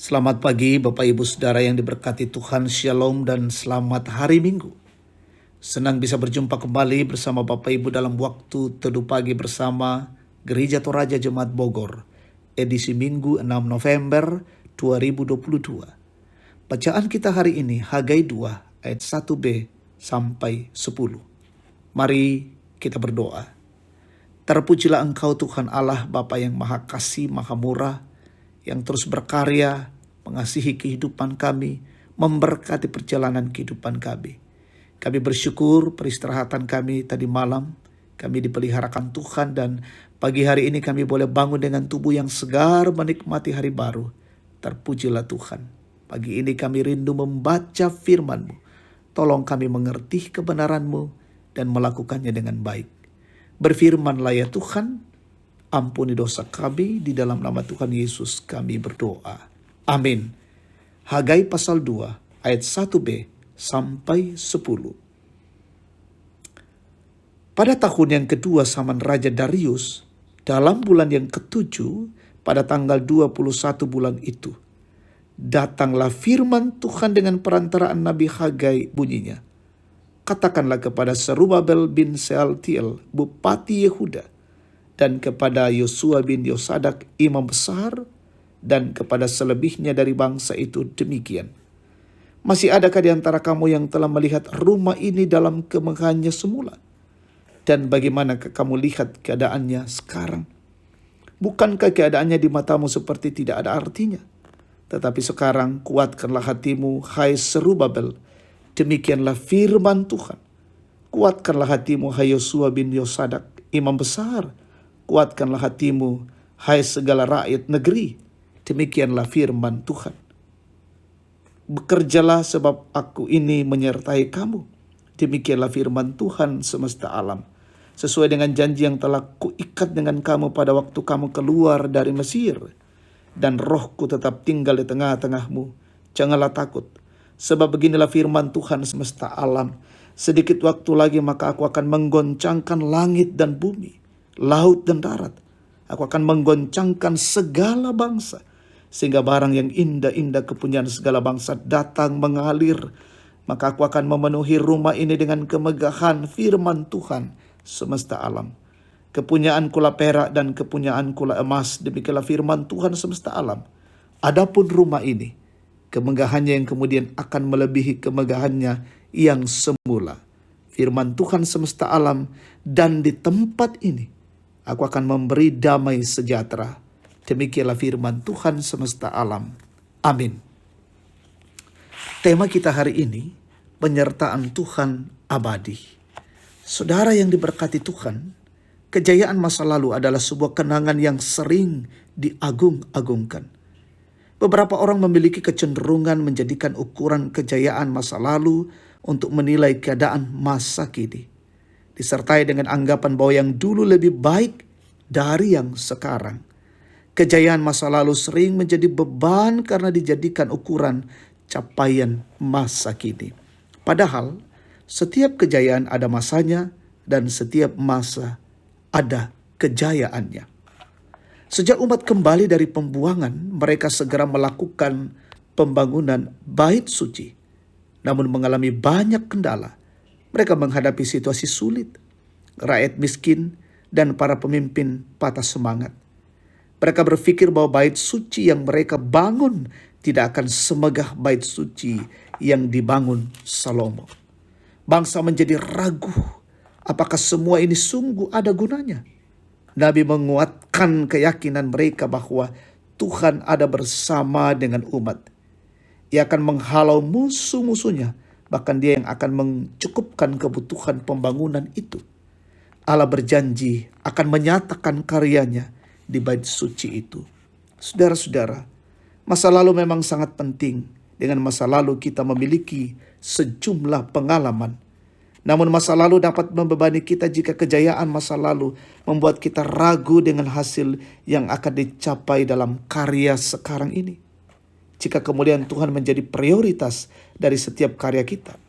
Selamat pagi Bapak Ibu Saudara yang diberkati Tuhan, Shalom dan selamat hari Minggu. Senang bisa berjumpa kembali bersama Bapak Ibu dalam waktu teduh pagi bersama Gereja Toraja Jemaat Bogor, edisi Minggu 6 November 2022. Bacaan kita hari ini Hagai 2 ayat 1b sampai 10. Mari kita berdoa. Terpujilah Engkau Tuhan Allah Bapa yang Maha Kasih, Maha Murah, yang terus berkarya, mengasihi kehidupan kami, memberkati perjalanan kehidupan kami. Kami bersyukur peristirahatan kami tadi malam, kami dipeliharakan Tuhan dan pagi hari ini kami boleh bangun dengan tubuh yang segar menikmati hari baru. Terpujilah Tuhan. Pagi ini kami rindu membaca firman-Mu. Tolong kami mengerti kebenaran-Mu dan melakukannya dengan baik. Berfirmanlah ya Tuhan, ampuni dosa kami, di dalam nama Tuhan Yesus kami berdoa. Amin. Hagai pasal 2 ayat 1b sampai 10. Pada tahun yang kedua zaman Raja Darius, dalam bulan yang ketujuh, pada tanggal 21 bulan itu, datanglah firman Tuhan dengan perantaraan Nabi Hagai, bunyinya, katakanlah kepada Serubabel bin Sealtiel, Bupati Yehuda, dan kepada Yosua bin Yosadak, imam besar, dan kepada selebihnya dari bangsa itu demikian. Masih adakah di antara kamu yang telah melihat rumah ini dalam kemegahannya semula? Dan bagaimanakah kamu lihat keadaannya sekarang? Bukankah keadaannya di matamu seperti tidak ada artinya? Tetapi sekarang kuatkanlah hatimu, hai Serubabel. Demikianlah firman Tuhan. Kuatkanlah hatimu, hai Yosua bin Yosadak, imam besar. Kuatkanlah hatimu, hai segala rakyat negeri. Demikianlah firman Tuhan. Bekerjalah sebab aku ini menyertai kamu. Demikianlah firman Tuhan semesta alam. Sesuai dengan janji yang telah kuikat dengan kamu pada waktu kamu keluar dari Mesir. Dan rohku tetap tinggal di tengah-tengahmu. Janganlah takut. Sebab beginilah firman Tuhan semesta alam. Sedikit waktu lagi maka aku akan menggoncangkan langit dan bumi, laut dan darat. Aku akan menggoncangkan segala bangsa, sehingga barang yang indah-indah kepunyaan segala bangsa datang mengalir. Maka aku akan memenuhi rumah ini dengan kemegahan firman Tuhan semesta alam. Kepunyaanku lah perak dan kepunyaanku lah emas. Demikianlah firman Tuhan semesta alam. Adapun rumah ini, kemegahannya yang kemudian akan melebihi kemegahannya yang semula. Firman Tuhan semesta alam, dan di tempat ini aku akan memberi damai sejahtera. Demikianlah firman Tuhan semesta alam. Amin. Tema kita hari ini, penyertaan Tuhan abadi. Saudara yang diberkati Tuhan, kejayaan masa lalu adalah sebuah kenangan yang sering diagung-agungkan. Beberapa orang memiliki kecenderungan menjadikan ukuran kejayaan masa lalu untuk menilai keadaan masa kini, disertai dengan anggapan bahwa yang dulu lebih baik dari yang sekarang. Kejayaan masa lalu sering menjadi beban karena dijadikan ukuran capaian masa kini. Padahal setiap kejayaan ada masanya dan setiap masa ada kejayaannya. Sejak umat kembali dari pembuangan, mereka segera melakukan pembangunan bait suci. Namun mengalami banyak kendala. Mereka menghadapi situasi sulit. Rakyat miskin dan para pemimpin patah semangat. Mereka berpikir bahwa bait suci yang mereka bangun tidak akan semegah bait suci yang dibangun Salomo. Bangsa menjadi ragu, apakah semua ini sungguh ada gunanya? Nabi menguatkan keyakinan mereka bahwa Tuhan ada bersama dengan umat. Ia akan menghalau musuh-musuhnya, bahkan dia yang akan mencukupkan kebutuhan pembangunan itu. Allah berjanji akan menyatakan karyanya di bait suci itu. Saudara-saudara, masa lalu memang sangat penting. Dengan masa lalu kita memiliki sejumlah pengalaman. Namun masa lalu dapat membebani kita jika kejayaan masa lalu membuat kita ragu dengan hasil yang akan dicapai dalam karya sekarang ini. Jika kemuliaan Tuhan menjadi prioritas dari setiap karya kita,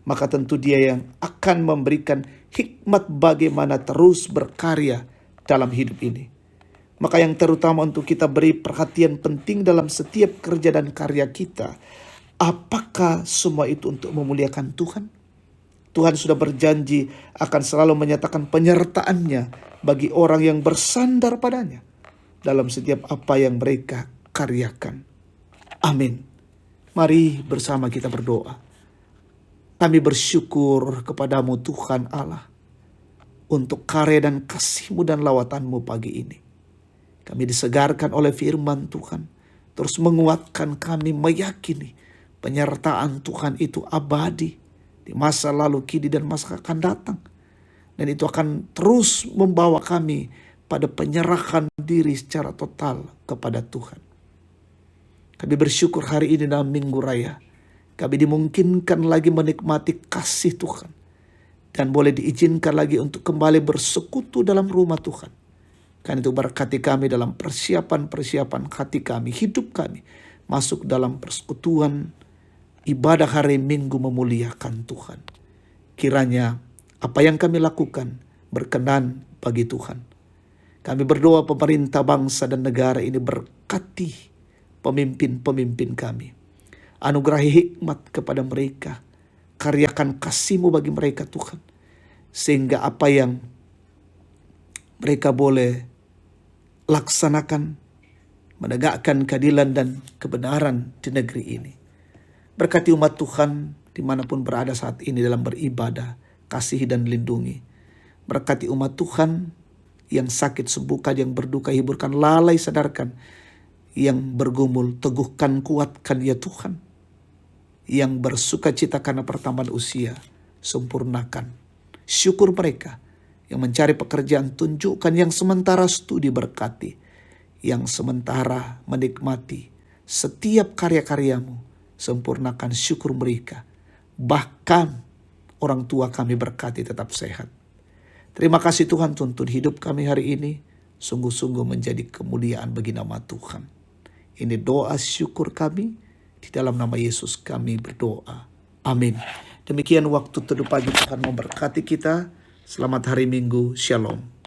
maka tentu Dia yang akan memberikan hikmat bagaimana terus berkarya dalam hidup ini. Maka yang terutama untuk kita beri perhatian penting dalam setiap kerja dan karya kita, apakah semua itu untuk memuliakan Tuhan? Tuhan sudah berjanji akan selalu menyatakan penyertaan-Nya bagi orang yang bersandar padanya dalam setiap apa yang mereka karyakan. Amin. Mari bersama kita berdoa. Kami bersyukur kepadamu Tuhan Allah untuk karya dan kasih-Mu dan lawatan-Mu pagi ini. Kami disegarkan oleh firman Tuhan, terus menguatkan kami meyakini penyertaan Tuhan itu abadi di masa lalu, kini, dan masa akan datang. Dan itu akan terus membawa kami pada penyerahan diri secara total kepada Tuhan. Kami bersyukur hari ini dalam Minggu Raya, kami dimungkinkan lagi menikmati kasih Tuhan. Dan boleh diizinkan lagi untuk kembali bersekutu dalam rumah Tuhan. Karena itu berkati kami dalam persiapan hati kami, hidup kami, masuk dalam persekutuan ibadah hari Minggu memuliakan Tuhan. Kiranya apa yang kami lakukan berkenan bagi Tuhan. Kami berdoa pemerintah bangsa dan negara ini berkati pemimpin-pemimpin kami. Anugerahi hikmat kepada mereka. Karyakan kasih-Mu bagi mereka Tuhan. Sehingga apa yang mereka boleh laksanakan, menegakkan keadilan dan kebenaran di negeri ini. Berkati umat Tuhan dimanapun berada saat ini dalam beribadah, kasihi dan lindungi. Berkati umat Tuhan yang sakit sembuhkan, yang berduka hiburkan, lalai sadarkan, yang bergumul teguhkan, kuatkan ya Tuhan. Yang bersuka cita karena pertambahan usia, sempurnakan. Syukur mereka yang mencari pekerjaan, tunjukkan, yang sementara studi berkati, yang sementara menikmati setiap karya-karya-Mu, sempurnakan syukur mereka. Bahkan orang tua kami berkati tetap sehat. Terima kasih Tuhan, tuntun hidup kami hari ini sungguh-sungguh menjadi kemuliaan bagi nama Tuhan. Ini doa syukur kami, di dalam nama Yesus kami berdoa. Amin. Demikian waktu teduh pagi, Tuhan memberkati kita. Selamat hari Minggu. Shalom.